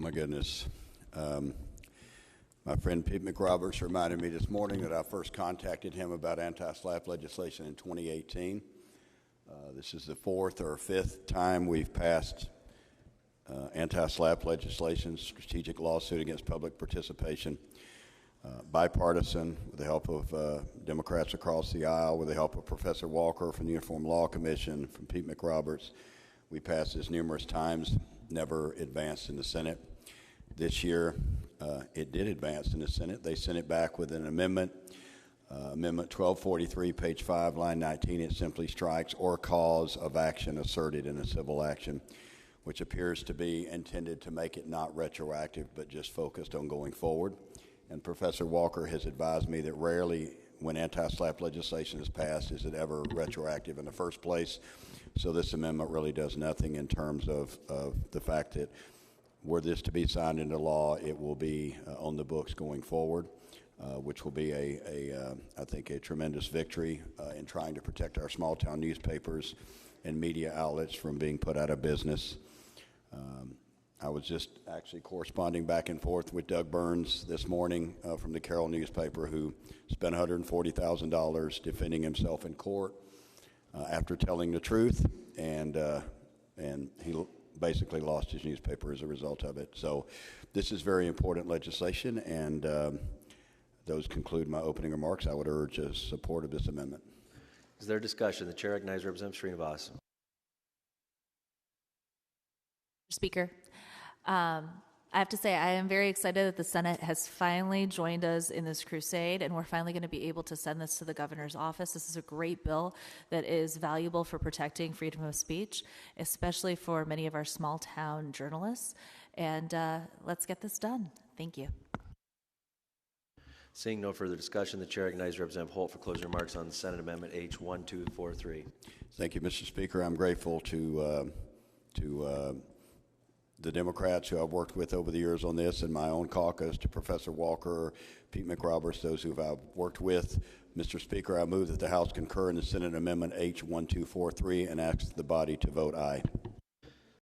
my goodness. My friend Pete McRoberts reminded me this morning that I first contacted him about anti-SLAPP legislation in 2018. This is the fourth or fifth time we've passed anti-SLAPP legislation, strategic lawsuit against public participation, bipartisan, with the help of Democrats across the aisle, with the help of Professor Walker from the Uniform Law Commission, from Pete McRoberts. We passed this numerous times, never advanced in the Senate. This year, it did advance in the Senate. They sent it back with an amendment, Amendment 1243, page 5, line 19. It simply strikes "or cause of action asserted in a civil action," which appears to be intended to make it not retroactive, but just focused on going forward. And Professor Walker has advised me that rarely, when anti-SLAPP legislation is passed, is it ever retroactive in the first place. So this amendment really does nothing in terms of the fact that were this to be signed into law, it will be on the books going forward, which will be I think, a tremendous victory in trying to protect our small town newspapers and media outlets from being put out of business. I was just actually corresponding back and forth with Doug Burns this morning from the Carroll newspaper, who spent $140,000 defending himself in court after telling the truth, and he basically lost his newspaper as a result of it. So this is very important legislation, and those conclude my opening remarks. I would urge support of this amendment. Is there discussion? The chair recognizes Representative Srinivasan. Speaker, I have to say I am very excited that the Senate has finally joined us in this crusade, and we're finally going to be able to send this to the governor's office. This is a great bill that is valuable for protecting freedom of speech, especially for many of our small town journalists. And let's get this done. Thank you. Seeing no further discussion, the chair recognizes Representative Holt for closing remarks on Senate Amendment H1243. Thank you, Mr. Speaker. I'm grateful to the Democrats who I've worked with over the years on this, and my own caucus, to Professor Walker, Pete McRoberts, those who I've worked with. Mr. Speaker, I move that the House concur in the Senate Amendment H1243 and ask the body to vote aye.